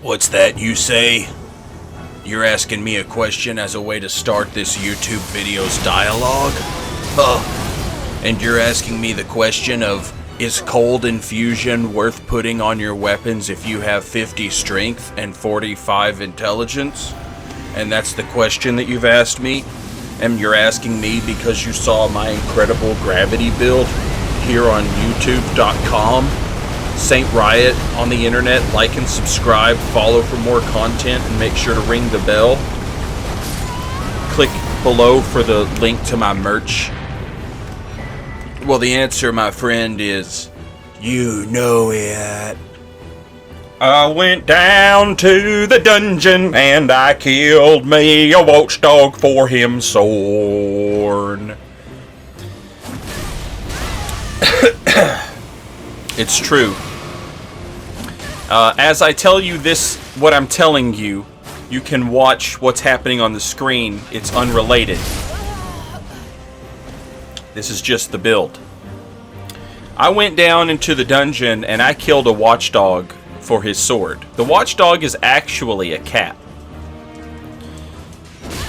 What's that you say? You're asking me a question as a way to start this YouTube video's dialogue? And you're asking me the question of, is cold infusion worth putting on your weapons if you have 50 strength and 45 intelligence? And that's the question that you've asked me? And you're asking me because you saw my incredible gravity build here on youtube.com? Saint Riot on the internet. Like and subscribe, follow for more content, and make sure to ring the bell. Click below for the link to my merch. Well, the answer, my friend, is you know it. I went down to the dungeon and I killed me a watchdog for him sword. It's true. As I tell you this, what I'm telling you, you can watch what's happening on the screen. It's unrelated. This is just the build. I went down into the dungeon and I killed a watchdog for his sword. The watchdog is actually a cat.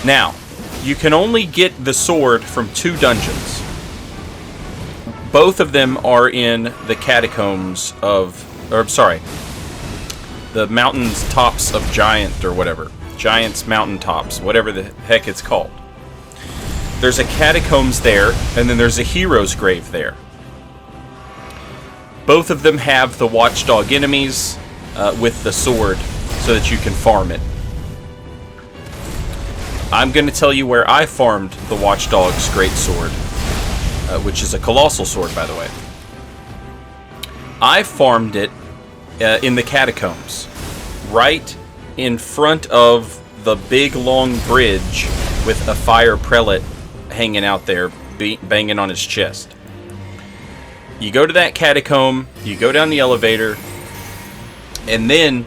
Now, you can only get the sword from 2 dungeons. Both of them are in the catacombs of, the mountains tops of Giant or whatever. Giant's mountain tops, whatever the heck it's called. There's a catacombs there, and then there's a hero's grave there. Both of them have the watchdog enemies with the sword so that you can farm it. I'm going to tell you where I farmed the watchdog's great sword, which is a colossal sword, by the way. I farmed it in the catacombs, right in front of the big long bridge with a fire prelate hanging out there, banging on his chest. You go to that catacomb, you go down the elevator, and then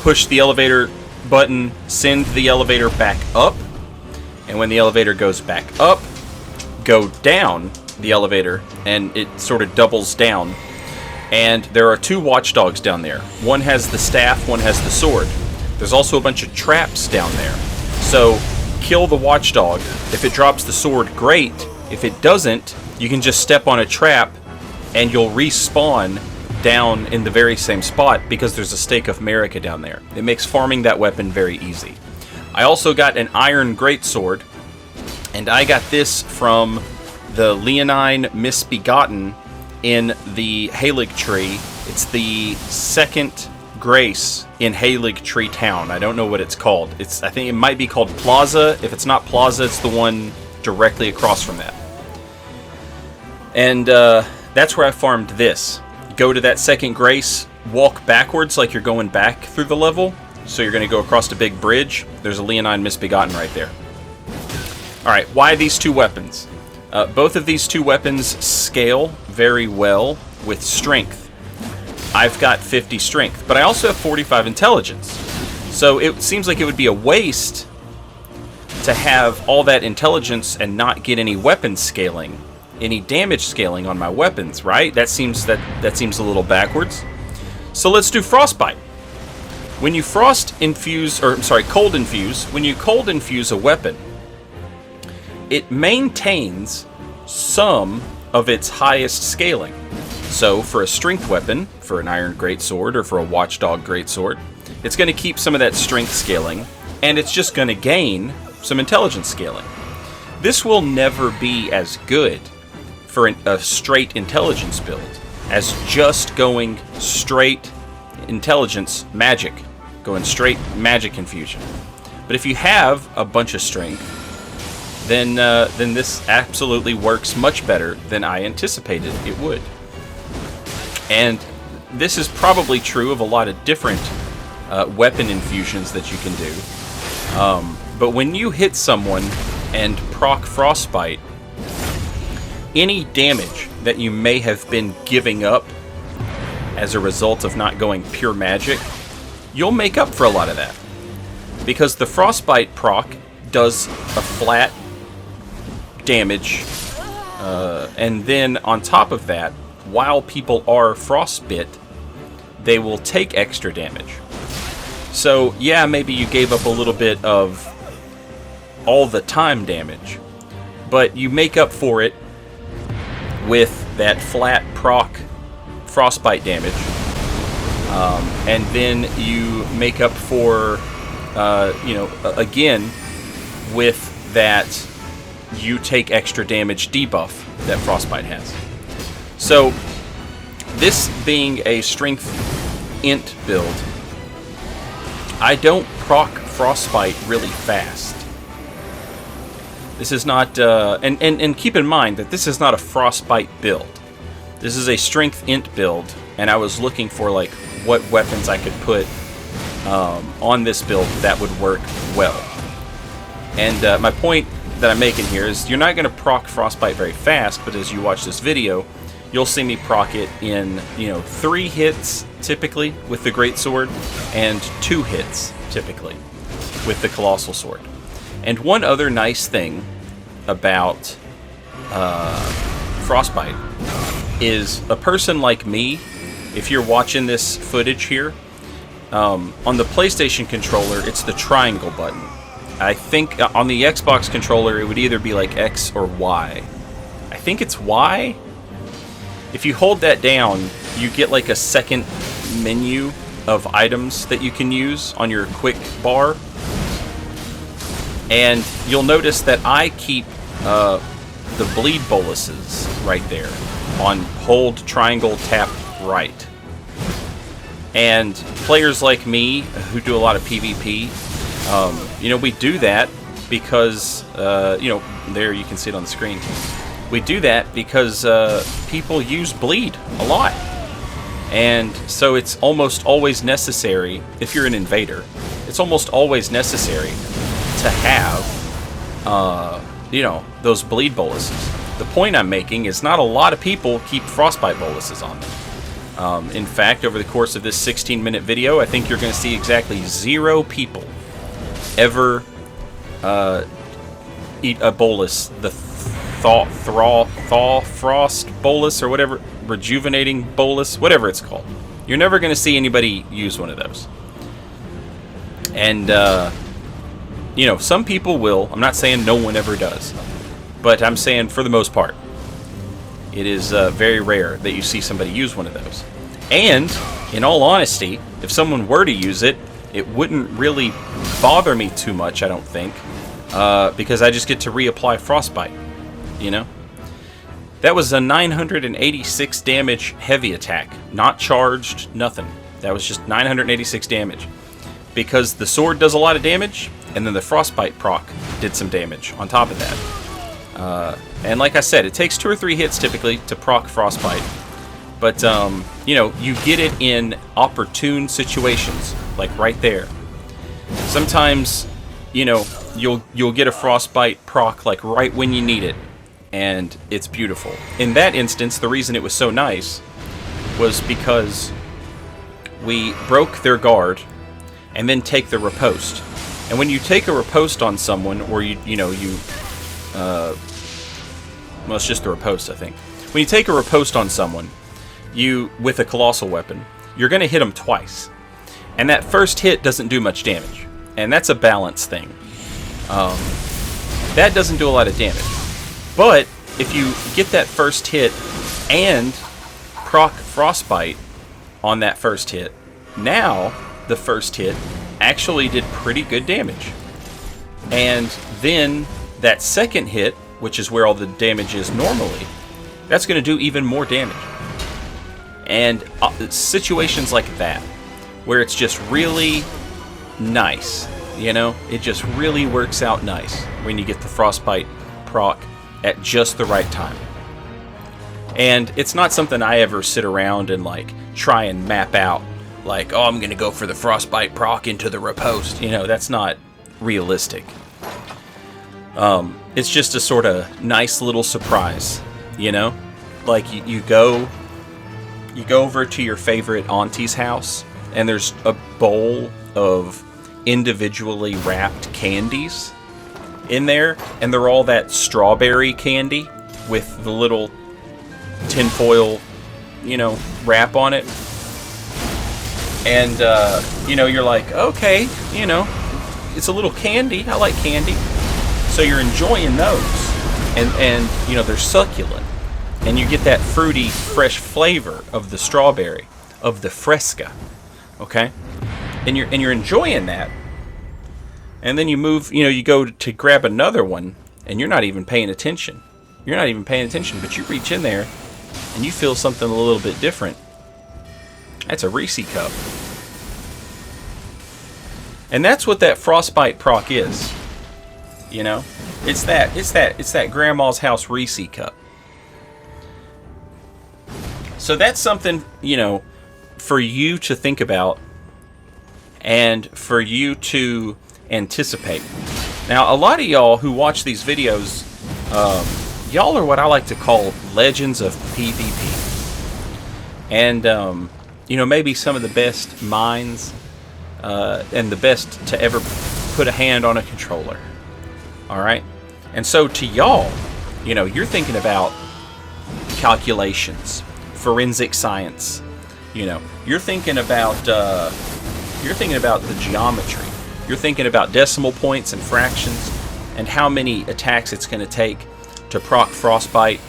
push the elevator button, send the elevator back up, and when the elevator goes back up, go down the elevator, and it sort of doubles down. And there are 2 watchdogs down there. One has the staff, one has the sword. There's also a bunch of traps down there. So, kill the watchdog. If it drops the sword, great. If it doesn't, you can just step on a trap and you'll respawn down in the very same spot because there's a stake of Marika down there. It makes farming that weapon very easy. I also got an iron greatsword, and I got this from the Leonine Misbegotten in the Halig Tree. It's the second grace in Halig Tree Town. I don't know what it's called. I think it might be called Plaza. If it's not Plaza, it's the one directly across from that. And that's where I farmed this. Go to that second grace, walk backwards like you're going back through the level. So you're going to go across a big bridge. There's a Leonine Misbegotten right there. Alright, why these 2 weapons? Both of these 2 weapons scale very well with strength. I've got 50 strength, but I also have 45 intelligence. So it seems like it would be a waste to have all that intelligence and not get any weapon scaling, any damage scaling on my weapons, right? That seems a little backwards. So let's do frostbite. When you cold infuse, when you cold infuse a weapon, it maintains some of its highest scaling. So for a strength weapon, for an iron greatsword, or for a watchdog greatsword, it's going to keep some of that strength scaling, and it's just going to gain some intelligence scaling. This will never be as good for a straight intelligence build as just going straight intelligence magic, going straight magic infusion. But if you have a bunch of strength, then this absolutely works much better than I anticipated it would. And this is probably true of a lot of different weapon infusions that you can do. But when you hit someone and proc frostbite, any damage that you may have been giving up as a result of not going pure magic, you'll make up for a lot of that. Because the frostbite proc does a flat damage, and then on top of that, while people are frostbit, they will take extra damage. So, yeah, maybe you gave up a little bit of all the time damage, but you make up for it with that flat proc frostbite damage. And then you make up for, again, with that you take extra damage debuff that frostbite has. So, this being a strength int build, I don't proc frostbite really fast. This is not, and keep in mind that this is not a frostbite build. This is a strength int build, and I was looking for like what weapons I could put on this build that would work well. And my point that I'm making here is you're not going to proc frostbite very fast, but as you watch this video, you'll see me proc it in 3 hits typically with the greatsword, and 2 hits typically with the colossal sword. And one other nice thing about frostbite is a person like me, if you're watching this footage here, on the PlayStation controller, it's the triangle button. I think on the Xbox controller, it would either be like X or Y. I think it's Y. If you hold that down, you get like a second menu of items that you can use on your quick bar. And you'll notice that I keep the bleed boluses right there on hold triangle tap right. And players like me who do a lot of PvP, we do that because, there you can see it on the screen. We do that because people use bleed a lot. And so it's almost always necessary, if you're an invader, it's almost always necessary to have, those bleed boluses. The point I'm making is not a lot of people keep frostbite boluses on them. In fact, over the course of this 16-minute video, I think you're going to see exactly 0 people ever eat a bolus, the thaw frost bolus or whatever, rejuvenating bolus, whatever it's called. You're never going to see anybody use one of those. And, some people will. I'm not saying no one ever does. But I'm saying for the most part, it is very rare that you see somebody use one of those. And, in all honesty, if someone were to use it, it wouldn't really bother me too much, I don't think. Because I just get to reapply frostbite. That was a 986 damage heavy attack. Not charged, nothing. That was just 986 damage. Because the sword does a lot of damage, and then the frostbite proc did some damage on top of that. And like I said, it takes 2 or 3 hits typically to proc frostbite. But, you get it in opportune situations, like right there. Sometimes, you'll get a frostbite proc like right when you need it, and it's beautiful. In that instance, the reason it was so nice was because we broke their guard and then take the riposte. And when you take a riposte on someone, or well, it's just the riposte, I think. When you take a riposte on someone, with a colossal weapon, you're going to hit them twice. And that first hit doesn't do much damage. And that's a balance thing. That doesn't do a lot of damage. But if you get that first hit and proc frostbite on that first hit, now the first hit actually did pretty good damage. And then that second hit, which is where all the damage is normally, that's going to do even more damage. And situations like that, where it's just really nice, it just really works out nice when you get the frostbite proc at just the right time. And it's not something I ever sit around and try and map out, I'm going to go for the frostbite proc into the riposte. That's not realistic. It's just a sort of nice little surprise, you go over to your favorite auntie's house, and there's a bowl of individually wrapped candies in there, and they're all that strawberry candy with the little tinfoil, wrap on it. And, you know, you're like, okay, you know, it's a little candy. I like candy. So you're enjoying those. And you know, they're succulent. And you get that fruity, fresh flavor of the strawberry, of the Fresca. Okay? And you're enjoying that. And then you move, you know, you go to grab another one, and you're not even paying attention. You're not even paying attention, but you reach in there, and you feel something a little bit different. That's a Reese cup. And that's what that frostbite proc is. You know? It's that grandma's house Reese cup. So that's something, you know, for you to think about and for you to anticipate. Now, a lot of y'all who watch these videos, y'all are what I like to call legends of PvP. And, you know, maybe some of the best minds and the best to ever put a hand on a controller. All right? And so to y'all, you know, you're thinking about calculations, forensic science. You know, you're thinking about the geometry. You're thinking about decimal points and fractions and how many attacks it's going to take to proc frostbite.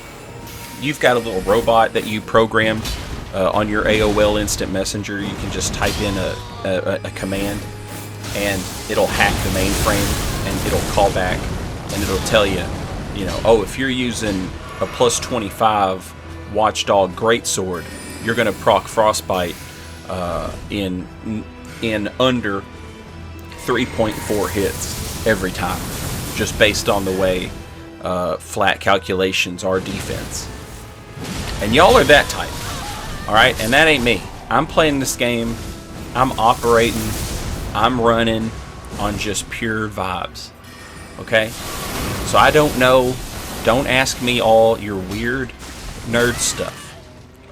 You've got a little robot that you programmed on your AOL Instant Messenger. You can just type in a command and it'll hack the mainframe and it'll call back and it'll tell you, you know, oh, if you're using a plus 25 Watchdog Greatsword, you're going to proc frostbite in under 3.4 hits every time, just based on the way flat calculations are defense. And y'all are that type, all right? And that ain't me. I'm playing this game. I'm operating. I'm running on just pure vibes, okay? So I don't know. Don't ask me all your weird nerd stuff,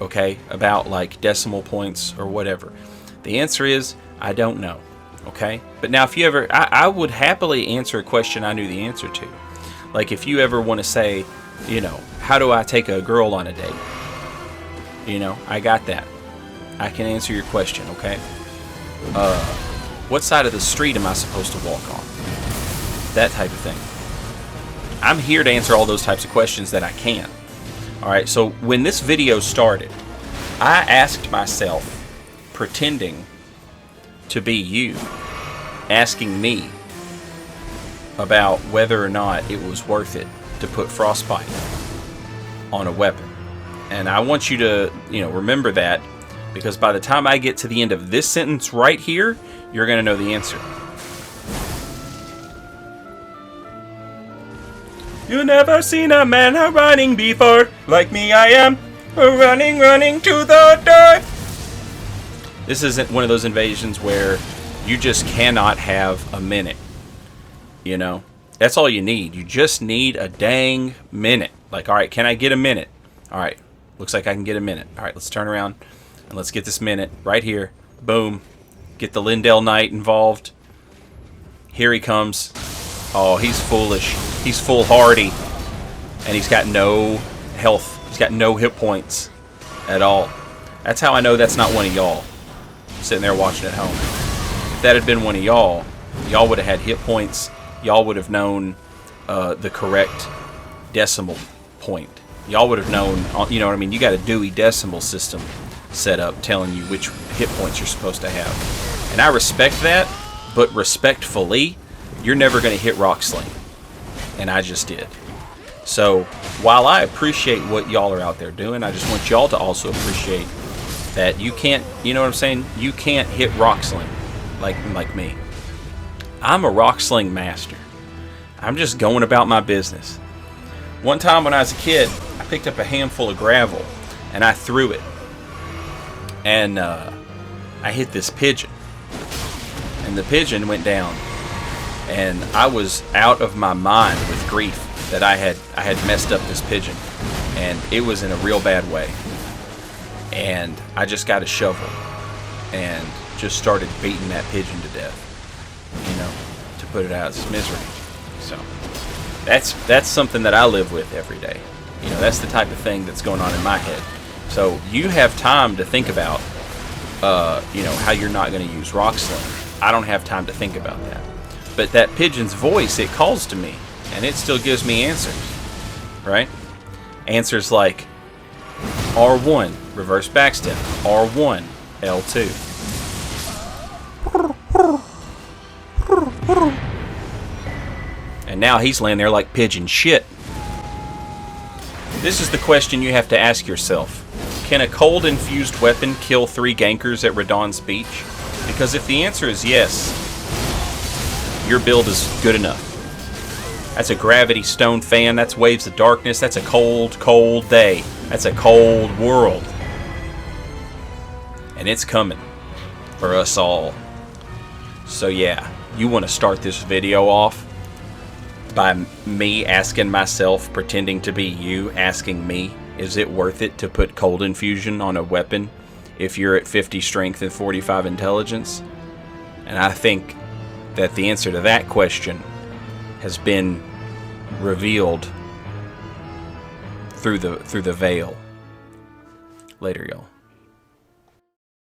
okay, about like decimal points or whatever. The answer is I don't know, okay? But now if you ever, I would happily answer a question I knew the answer to. Like if you ever want to say, you know, how do I take a girl on a date? You know, I got that. I can answer your question, okay? What side of the street am I supposed to walk on? That type of thing. I'm here to answer all those types of questions that I can. Alright, so when this video started, I asked myself, pretending to be you, asking me about whether or not it was worth it to put frostbite on a weapon. And I want you to, you know, remember that, because by the time I get to the end of this sentence right here, you're going to know the answer. You never seen a man running before, like me I am, running to the door. This isn't one of those invasions where you just cannot have a minute. You know, that's all you need. You just need a dang minute. Like, all right, can I get a minute? All right, looks like I can get a minute. All right, let's turn around and let's get this minute right here. Boom. Get the Lindell Knight involved. Here he comes. Oh, he's foolish. He's foolhardy. And he's got no health. He's got no hit points at all. That's how I know that's not one of y'all sitting there watching at home. If that had been one of y'all, y'all would have had hit points. Y'all would have known the correct decimal point. Y'all would have known, you know what I mean? You got a Dewey Decimal System set up telling you which hit points you're supposed to have. And I respect that, but respectfully, you're never going to hit Rock Sling. And I just did. So, while I appreciate what y'all are out there doing, I just want y'all to also appreciate that you can't, you know what I'm saying? You can't hit Rock Sling like me. I'm a Rock Sling master. I'm just going about my business. One time when I was a kid, I picked up a handful of gravel and I threw it. And I hit this pigeon. And the pigeon went down. And I was out of my mind with grief that I had messed up this pigeon. And it was in a real bad way. And I just got a shovel and just started beating that pigeon to death, you know, to put it out of its misery. So that's something that I live with every day. You know, that's the type of thing that's going on in my head. So you have time to think about you know, how you're not going to use Rock Sling. I don't have time to think about that. But that pigeon's voice, it calls to me, and it still gives me answers, right? Answers like R1, reverse backstep, R1, L2. And now he's laying there like pigeon shit. This is the question you have to ask yourself. Can a cold infused weapon kill 3 gankers at Radahn's Beach? Because if the answer is yes, your build is good enough. That's a Gravity Stone fan, that's Waves of Darkness, that's a cold, cold day. That's a cold world. And it's coming for us all. So yeah, you want to start this video off by me asking myself, pretending to be you, asking me, is it worth it to put Cold Infusion on a weapon if you're at 50 strength and 45 intelligence? And I think that the answer to that question has been revealed through the veil. Later, y'all.